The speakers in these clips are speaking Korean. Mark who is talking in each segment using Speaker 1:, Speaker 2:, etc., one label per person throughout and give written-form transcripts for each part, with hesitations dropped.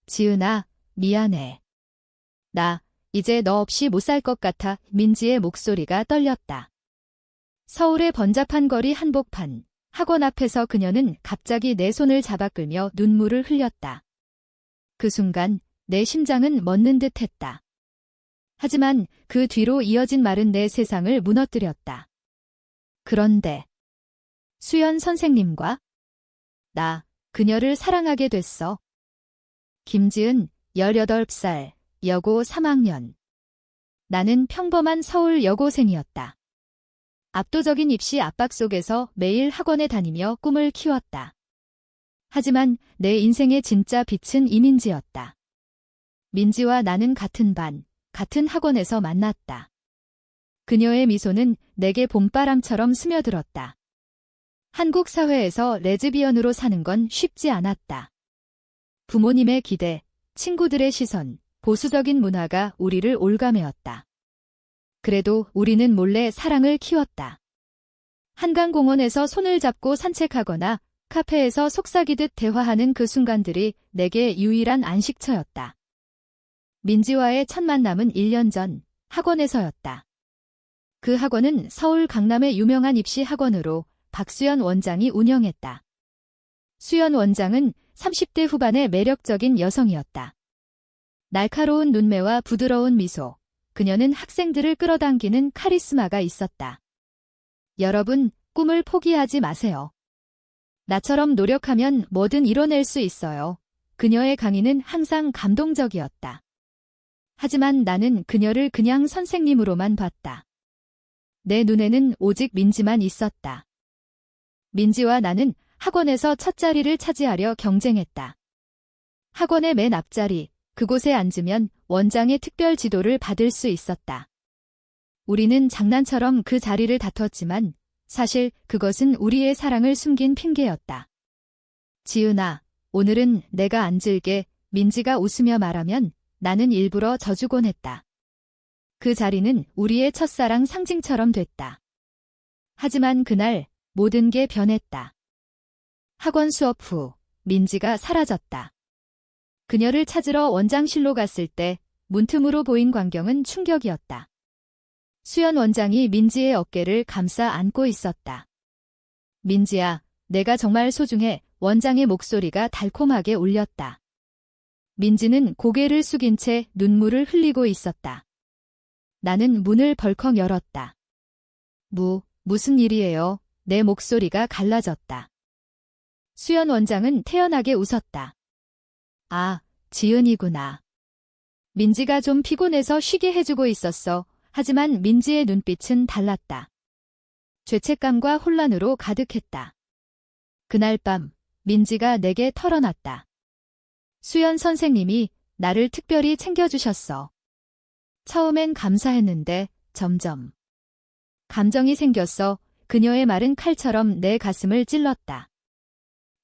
Speaker 1: 지은아, 미안해. 나 이제 너 없이 못 살 것 같아. 민지의 목소리가 떨렸다. 서울의 번잡한 거리 한복판, 학원 앞에서 그녀는 갑자기 내 손을 잡아 끌며 눈물을 흘렸다. 그 순간 내 심장은 멎는 듯 했다. 하지만 그 뒤로 이어진 말은 내 세상을 무너뜨렸다. 그런데 수연 선생님과 나 그녀를 사랑하게 됐어. 김지은 18살, 여고 3학년. 나는 평범한 서울 여고생이었다. 압도적인 입시 압박 속에서 매일 학원에 다니며 꿈을 키웠다. 하지만 내 인생의 진짜 빛은 이민지였다. 민지와 나는 같은 반, 같은 학원에서 만났다. 그녀의 미소는 내게 봄바람처럼 스며들었다. 한국 사회에서 레즈비언으로 사는 건 쉽지 않았다. 부모님의 기대, 친구들의 시선, 보수적인 문화가 우리를 올가매었다. 그래도 우리는 몰래 사랑을 키웠다. 한강공원에서 손을 잡고 산책하거나 카페에서 속삭이듯 대화하는 그 순간들이 내게 유일한 안식처였다. 민지와의 첫 만남은 1년 전 학원에서였다. 그 학원은 서울 강남의 유명한 입시 학원으로 박수연 원장이 운영했다. 수연 원장은 30대 후반의 매력적인 여성이었다. 날카로운 눈매와 부드러운 미소, 그녀는 학생들을 끌어당기는 카리스마가 있었다. 여러분, 꿈을 포기하지 마세요. 나처럼 노력하면 뭐든 이뤄낼 수 있어요. 그녀의 강의는 항상 감동적이었다. 하지만 나는 그녀를 그냥 선생님으로만 봤다. 내 눈에는 오직 민지만 있었다. 민지와 나는 학원에서 첫 자리를 차지하려 경쟁했다. 학원의 맨 앞자리, 그곳에 앉으면 원장의 특별 지도를 받을 수 있었다. 우리는 장난처럼 그 자리를 다퉜지만 사실 그것은 우리의 사랑을 숨긴 핑계였다. 지은아, 오늘은 내가 앉을게. 민지가 웃으며 말하면 나는 일부러 져주곤 했다. 그 자리는 우리의 첫사랑 상징처럼 됐다. 하지만 그날 모든 게 변했다. 학원 수업 후 민지가 사라졌다. 그녀를 찾으러 원장실로 갔을 때 문틈으로 보인 광경은 충격이었다. 수연 원장이 민지의 어깨를 감싸 안고 있었다. 민지야, 내가 정말 소중해. 원장의 목소리가 달콤하게 울렸다. 민지는 고개를 숙인 채 눈물을 흘리고 있었다. 나는 문을 벌컥 열었다. 무슨 일이에요? 내 목소리가 갈라졌다. 수연 원장은 태연하게 웃었다. 아, 지은이구나. 민지가 좀 피곤해서 쉬게 해주고 있었어. 하지만 민지의 눈빛은 달랐다. 죄책감과 혼란으로 가득했다. 그날 밤, 민지가 내게 털어놨다. 수연 선생님이 나를 특별히 챙겨주셨어. 처음엔 감사했는데 점점 감정이 생겼어. 그녀의 말은 칼처럼 내 가슴을 찔렀다.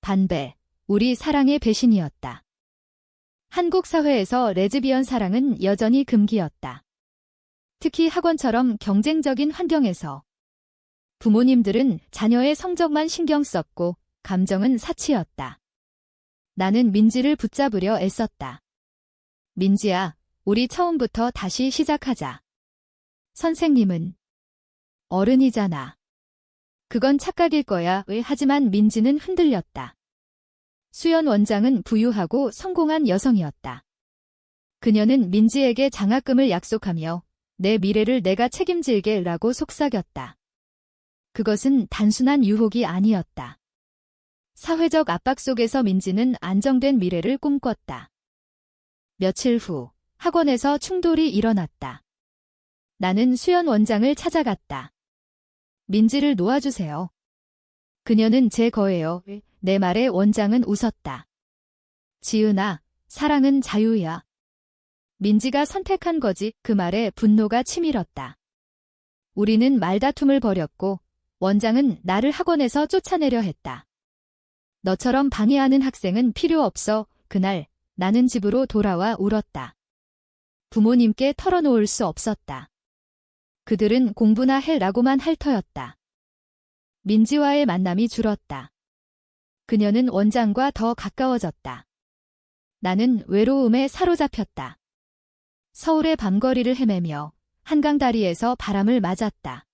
Speaker 1: 반배, 우리 사랑의 배신이었다. 한국 사회에서 레즈비언 사랑은 여전히 금기였다. 특히 학원처럼 경쟁적인 환경에서 부모님들은 자녀의 성적만 신경 썼고 감정은 사치였다. 나는 민지를 붙잡으려 애썼다. 민지야, 우리 처음부터 다시 시작하자. 선생님은 어른이잖아. 그건 착각일 거야. 하지만 민지는 흔들렸다. 수연 원장은 부유하고 성공한 여성이었다. 그녀는 민지에게 장학금을 약속하며 내 미래를 내가 책임질게 라고 속삭였다. 그것은 단순한 유혹이 아니었다. 사회적 압박 속에서 민지는 안정된 미래를 꿈꿨다. 며칠 후 학원에서 충돌이 일어났다. 나는 수연 원장을 찾아갔다. 민지를 놓아주세요. 그녀는 제 거예요. 내 말에 원장은 웃었다. 지은아, 사랑은 자유야. 민지가 선택한 거지. 그 말에 분노가 치밀었다. 우리는 말다툼을 벌였고 원장은 나를 학원에서 쫓아내려 했다. 너처럼 방해하는 학생은 필요 없어. 그날 나는 집으로 돌아와 울었다. 부모님께 털어놓을 수 없었다. 그들은 공부나 해라고만 할 터였다. 민지와의 만남이 줄었다. 그녀는 원장과 더 가까워졌다. 나는 외로움에 사로잡혔다. 서울의 밤거리를 헤매며 한강 다리에서 바람을 맞았다.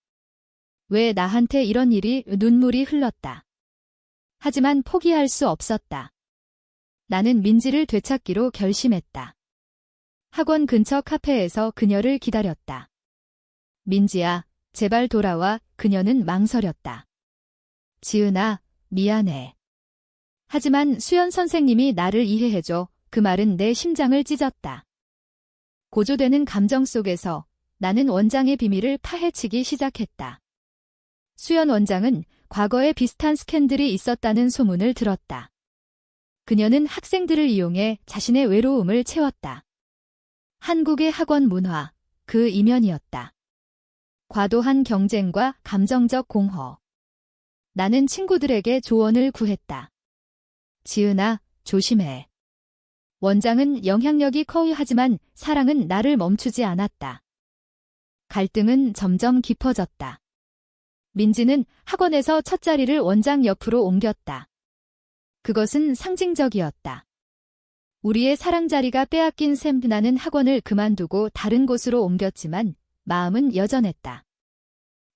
Speaker 1: 왜 나한테 이런 일이 눈물이 흘렀다. 하지만 포기할 수 없었다. 나는 민지를 되찾기로 결심했다. 학원 근처 카페에서 그녀를 기다렸다. 민지야, 제발 돌아와. 그녀는 망설였다. 지은아, 미안해. 하지만 수연 선생님이 나를 이해해줘. 그 말은 내 심장을 찢었다. 고조되는 감정 속에서 나는 원장의 비밀을 파헤치기 시작했다. 수연 원장은 과거에 비슷한 스캔들이 있었다는 소문을 들었다. 그녀는 학생들을 이용해 자신의 외로움을 채웠다. 한국의 학원 문화, 그 이면이었다. 과도한 경쟁과 감정적 공허. 나는 친구들에게 조언을 구했다. 지은아, 조심해. 원장은 영향력이 커하지만 사랑은 나를 멈추지 않았다. 갈등은 점점 깊어졌다. 민지는 학원에서 첫 자리를 원장 옆으로 옮겼다. 그것은 상징적이었다. 우리의 사랑 자리가 빼앗긴 셈. 나는 학원을 그만두고 다른 곳으로 옮겼지만 마음은 여전했다.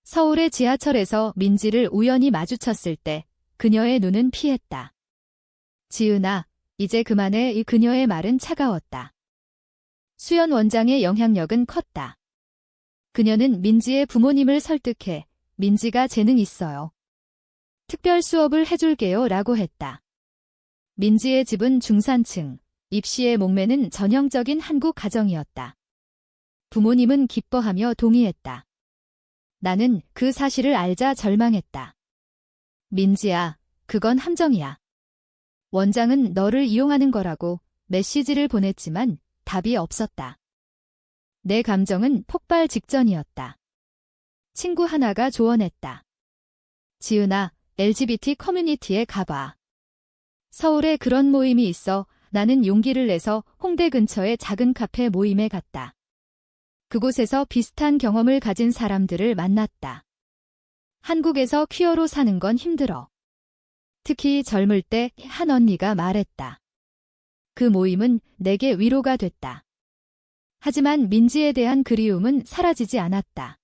Speaker 1: 서울의 지하철에서 민지를 우연히 마주쳤을 때 그녀의 눈은 피했다. 지은아, 이제 그만해. 이 그녀의 말은 차가웠다. 수연 원장의 영향력은 컸다. 그녀는 민지의 부모님을 설득해 민지가 재능 있어요. 특별 수업을 해줄게요 라고 했다. 민지의 집은 중산층, 입시에 목매는 전형적인 한국 가정이었다. 부모님은 기뻐하며 동의했다. 나는 그 사실을 알자 절망했다. 민지야, 그건 함정이야. 원장은 너를 이용하는 거라고 메시지를 보냈지만 답이 없었다. 내 감정은 폭발 직전이었다. 친구 하나가 조언했다. 지은아, LGBT 커뮤니티에 가봐. 서울에 그런 모임이 있어. 나는 용기를 내서 홍대 근처의 작은 카페 모임에 갔다. 그곳에서 비슷한 경험을 가진 사람들을 만났다. 한국에서 퀴어로 사는 건 힘들어. 특히 젊을 때 한 언니가 말했다. 그 모임은 내게 위로가 됐다. 하지만 민지에 대한 그리움은 사라지지 않았다.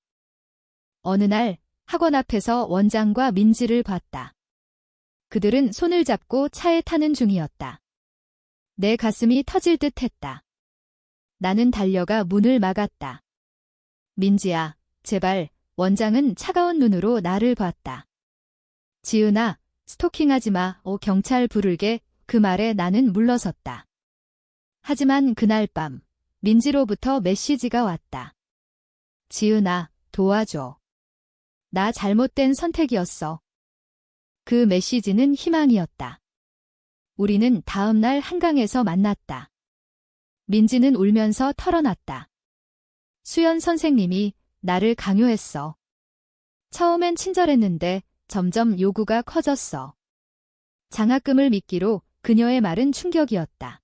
Speaker 1: 어느 날 학원 앞에서 원장과 민지를 봤다. 그들은 손을 잡고 차에 타는 중이었다. 내 가슴이 터질 듯 했다. 나는 달려가 문을 막았다. 민지야, 제발. 원장은 차가운 눈으로 나를 봤다. 지은아, 스토킹하지 마. 경찰 부르게. 그 말에 나는 물러섰다. 하지만 그날 밤 민지로부터 메시지가 왔다. 지은아, 도와줘. 나 잘못된 선택이었어. 그 메시지는 희망이었다. 우리는 다음 날 한강에서 만났다. 민지는 울면서 털어놨다. 수연 선생님이 나를 강요했어. 처음엔 친절했는데 점점 요구가 커졌어. 장학금을 미끼로. 그녀의 말은 충격이었다.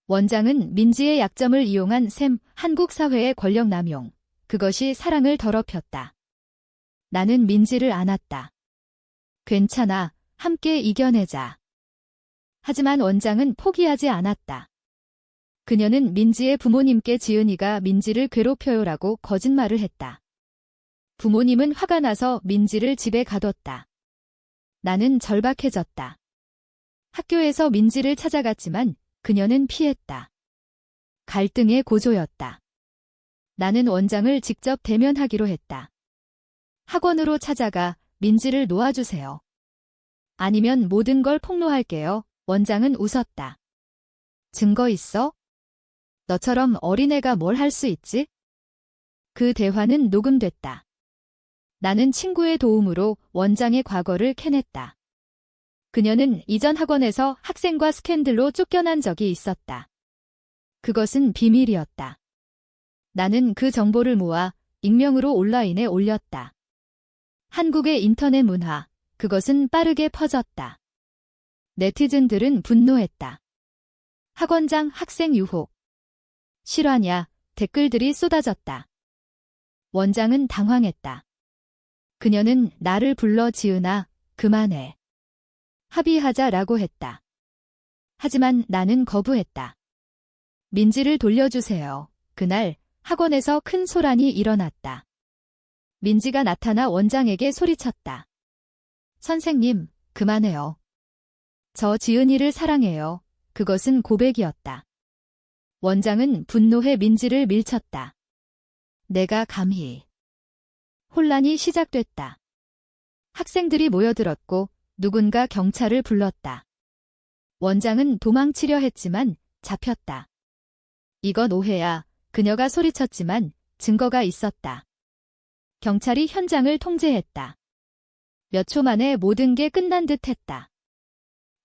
Speaker 1: 원장은 민지의 약점을 이용한 셈. 한국 사회의 권력 남용. 그것이 사랑을 더럽혔다. 나는 민지를 안았다. 괜찮아. 함께 이겨내자. 하지만 원장은 포기하지 않았다. 그녀는 민지의 부모님께 지은이가 민지를 괴롭혀요라고 거짓말을 했다. 부모님은 화가 나서 민지를 집에 가뒀다. 나는 절박해졌다. 학교에서 민지를 찾아갔지만 그녀는 피했다. 갈등의 고조였다. 나는 원장을 직접 대면하기로 했다. 학원으로 찾아가 민지를 놓아주세요. 아니면 모든 걸 폭로할게요. 원장은 웃었다. 증거 있어? 너처럼 어린애가 뭘 할 수 있지? 그 대화는 녹음됐다. 나는 친구의 도움으로 원장의 과거를 캐냈다. 그녀는 이전 학원에서 학생과 스캔들로 쫓겨난 적이 있었다. 그것은 비밀이었다. 나는 그 정보를 모아 익명으로 온라인에 올렸다. 한국의 인터넷 문화, 그것은 빠르게 퍼졌다. 네티즌들은 분노했다. 학원장 학생 유혹. 실화냐, 댓글들이 쏟아졌다. 원장은 당황했다. 그녀는 나를 불러 지은아, 그만해. 합의하자라고 했다. 하지만 나는 거부했다. 민지를 돌려주세요. 그날 학원에서 큰 소란이 일어났다. 민지가 나타나 원장에게 소리쳤다. 선생님, 그만해요. 저 지은이를 사랑해요. 그것은 고백이었다. 원장은 분노해 민지를 밀쳤다. 내가 감히. 혼란이 시작됐다. 학생들이 모여들었고 누군가 경찰을 불렀다. 원장은 도망치려 했지만 잡혔다. 이건 오해야. 그녀가 소리쳤지만 증거가 있었다. 경찰이 현장을 통제했다. 몇 초 만에 모든 게 끝난 듯 했다.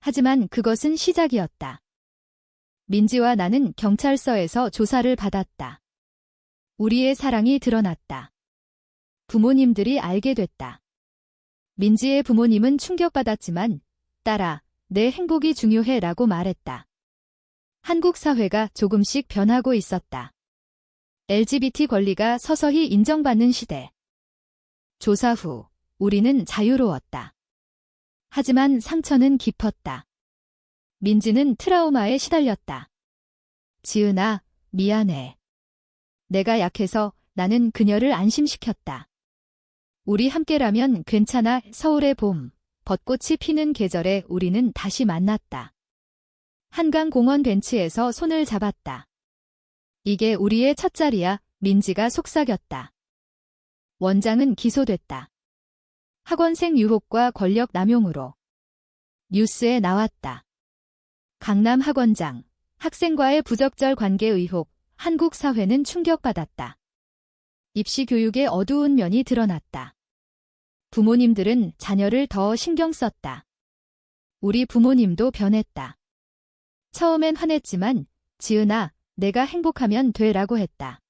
Speaker 1: 하지만 그것은 시작이었다. 민지와 나는 경찰서에서 조사를 받았다. 우리의 사랑이 드러났다. 부모님들이 알게 됐다. 민지의 부모님은 충격받았지만 딸아, 내 행복이 중요해 라고 말했다. 한국 사회가 조금씩 변하고 있었다. LGBT 권리가 서서히 인정받는 시대. 조사 후 우리는 자유로웠다. 하지만 상처는 깊었다. 민지는 트라우마에 시달렸다. 지은아, 미안해. 내가 약해서 나는 그녀를 안심시켰다. 우리 함께라면 괜찮아. 서울의 봄, 벚꽃이 피는 계절에 우리는 다시 만났다. 한강공원 벤치에서 손을 잡았다. 이게 우리의 첫 자리야. 민지가 속삭였다. 원장은 기소됐다. 학원생 유혹과 권력 남용으로. 뉴스에 나왔다. 강남 학원장, 학생과의 부적절 관계 의혹, 한국 사회는 충격받았다. 입시 교육의 어두운 면이 드러났다. 부모님들은 자녀를 더 신경 썼다. 우리 부모님도 변했다. 처음엔 화냈지만 지은아, 내가 행복하면 돼라고 했다.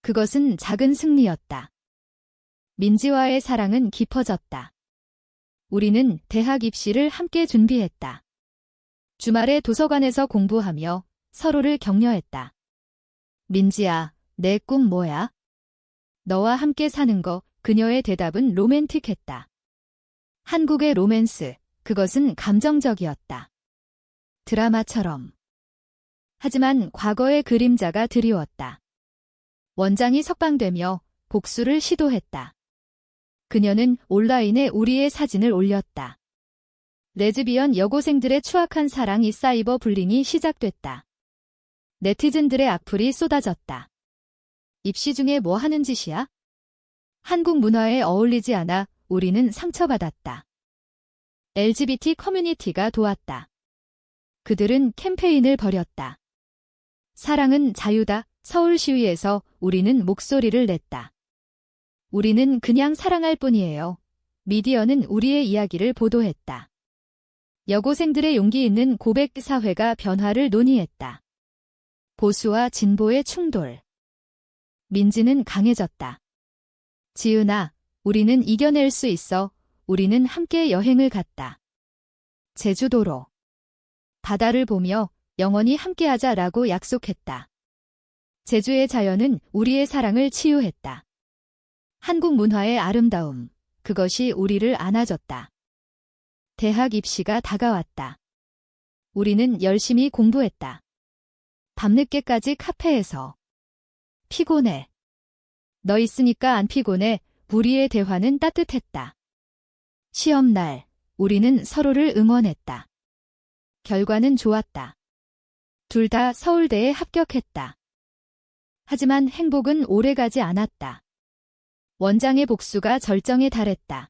Speaker 1: 그것은 작은 승리였다. 민지와의 사랑은 깊어졌다. 우리는 대학 입시를 함께 준비했다. 주말에 도서관에서 공부하며 서로를 격려했다. 민지야, 내 꿈 뭐야? 너와 함께 사는 거. 그녀의 대답은 로맨틱했다. 한국의 로맨스, 그것은 감정적이었다. 드라마처럼. 하지만 과거의 그림자가 드리웠다. 원장이 석방되며 복수를 시도했다. 그녀는 온라인에 우리의 사진을 올렸다. 레즈비언 여고생들의 추악한 사랑이 사이버 불링이 시작됐다. 네티즌들의 악플이 쏟아졌다. 입시 중에 뭐 하는 짓이야? 한국 문화에 어울리지 않아. 우리는 상처받았다. LGBT 커뮤니티가 도왔다. 그들은 캠페인을 벌였다. 사랑은 자유다. 서울시위에서 우리는 목소리를 냈다. 우리는 그냥 사랑할 뿐이에요. 미디어는 우리의 이야기를 보도했다. 여고생들의 용기 있는 고백. 사회가 변화를 논의했다. 보수와 진보의 충돌. 민지는 강해졌다. 지은아, 우리는 이겨낼 수 있어. 우리는 함께 여행을 갔다. 제주도로. 바다를 보며 영원히 함께하자라고 약속했다. 제주의 자연은 우리의 사랑을 치유했다. 한국 문화의 아름다움, 그것이 우리를 안아줬다. 대학 입시가 다가왔다. 우리는 열심히 공부했다. 밤늦게까지 카페에서. 피곤해. 너 있으니까 안 피곤해. 우리의 대화는 따뜻했다. 시험날, 우리는 서로를 응원했다. 결과는 좋았다. 둘 다 서울대에 합격했다. 하지만 행복은 오래가지 않았다. 원장의 복수가 절정에 달했다.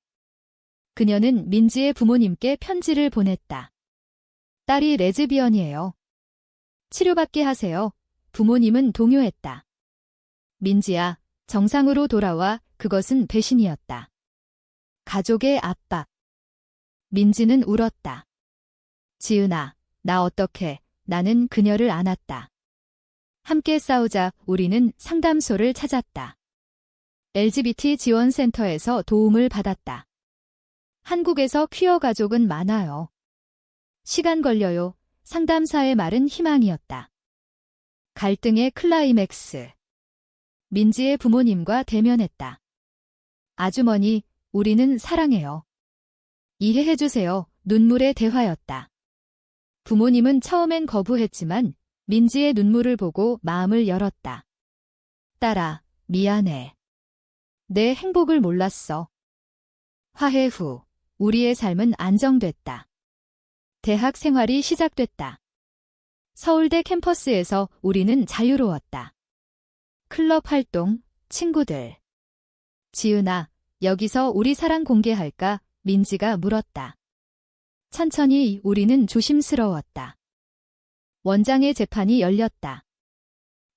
Speaker 1: 그녀는 민지의 부모님께 편지를 보냈다. 딸이 레즈비언이에요. 치료받게 하세요. 부모님은 동요했다. 민지야, 정상으로 돌아와. 그것은 배신이었다. 가족의 압박. 민지는 울었다. 지은아, 나 어떡해. 나는 그녀를 안았다. 함께 싸우자. 우리는 상담소를 찾았다. LGBT 지원센터에서 도움을 받았다. 한국에서 퀴어 가족은 많아요. 시간 걸려요. 상담사의 말은 희망이었다. 갈등의 클라이맥스. 민지의 부모님과 대면했다. 아주머니, 우리는 사랑해요. 이해해주세요. 눈물의 대화였다. 부모님은 처음엔 거부했지만 민지의 눈물을 보고 마음을 열었다. 딸아, 미안해. 내 행복을 몰랐어. 화해 후 우리의 삶은 안정됐다. 대학 생활이 시작됐다. 서울대 캠퍼스에서 우리는 자유로웠다. 클럽 활동, 친구들. 지은아, 여기서 우리 사랑 공개할까? 민지가 물었다. 천천히 우리는 조심스러웠다. 원장의 재판이 열렸다.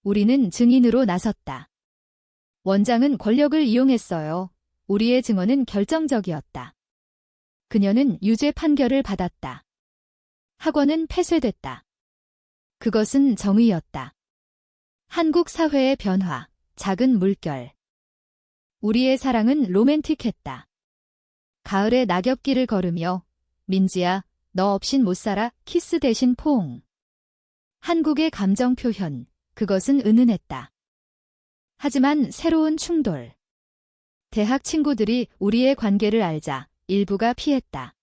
Speaker 1: 우리는 증인으로 나섰다. 원장은 권력을 이용했어요. 우리의 증언은 결정적이었다. 그녀는 유죄 판결을 받았다. 학원은 폐쇄됐다. 그것은 정의였다. 한국 사회의 변화, 작은 물결. 우리의 사랑은 로맨틱했다. 가을의 낙엽길을 걸으며 민지야, 너 없인 못 살아 키스 대신 포옹. 한국의 감정 표현, 그것은 은은했다. 하지만 새로운 충돌. 대학 친구들이 우리의 관계를 알자 일부가 피했다.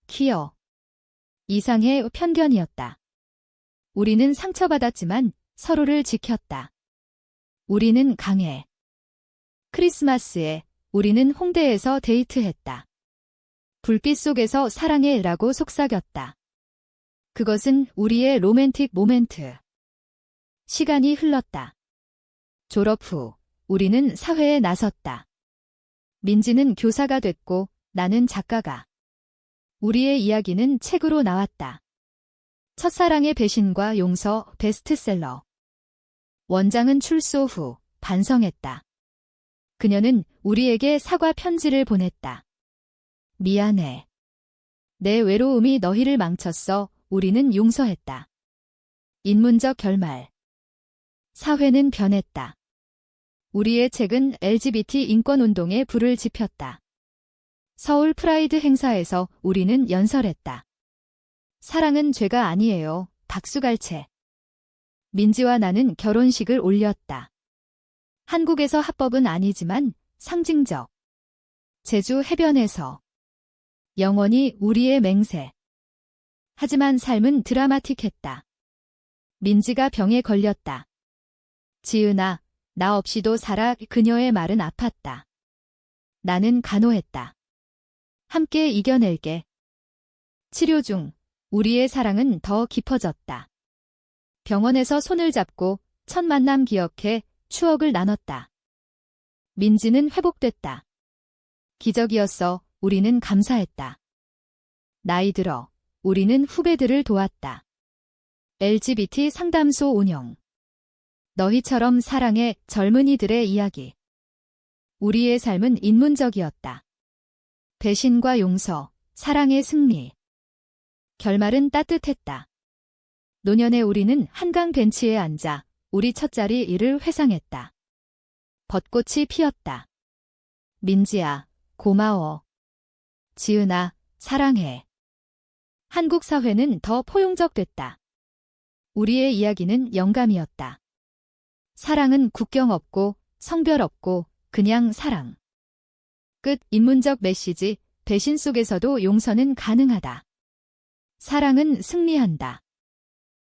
Speaker 1: 퀴어. 이상의 편견이었다. 우리는 상처받았지만 서로를 지켰다. 우리는 강해. 크리스마스에 우리는 홍대에서 데이트했다. 불빛 속에서 사랑해라고 속삭였다. 그것은 우리의 로맨틱 모멘트. 시간이 흘렀다. 졸업 후 우리는 사회에 나섰다. 민지는 교사가 됐고 나는 작가가. 우리의 이야기는 책으로 나왔다. 첫사랑의 배신과 용서 베스트셀러. 원장은 출소 후 반성했다. 그녀는 우리에게 사과 편지를 보냈다. 미안해. 내 외로움이 너희를 망쳤어. 우리는 용서했다. 인문적 결말. 사회는 변했다. 우리의 책은 LGBT 인권운동에 불을 지폈다. 서울 프라이드 행사에서 우리는 연설했다. 사랑은 죄가 아니에요. 박수갈채. 민지와 나는 결혼식을 올렸다. 한국에서 합법은 아니지만 상징적. 제주 해변에서. 영원히 우리의 맹세. 하지만 삶은 드라마틱했다. 민지가 병에 걸렸다. 지은아, 나 없이도 살아. 그녀의 말은 아팠다. 나는 간호했다. 함께 이겨낼게. 치료 중 우리의 사랑은 더 깊어졌다. 병원에서 손을 잡고 첫 만남 기억해 추억을 나눴다. 민지는 회복됐다. 기적이었어. 우리는 감사했다. 나이 들어 우리는 후배들을 도왔다. LGBT 상담소 운영. 너희처럼 사랑해 젊은이들의 이야기. 우리의 삶은 인문적이었다. 배신과 용서, 사랑의 승리. 결말은 따뜻했다. 노년의 우리는 한강 벤치에 앉아 우리 첫자리 일을 회상했다. 벚꽃이 피었다. 민지야, 고마워. 지은아, 사랑해. 한국 사회는 더 포용적됐다. 우리의 이야기는 영감이었다. 사랑은 국경 없고 성별 없고 그냥 사랑. 끝. 인문적 메시지. 배신 속에서도 용서는 가능하다. 사랑은 승리한다.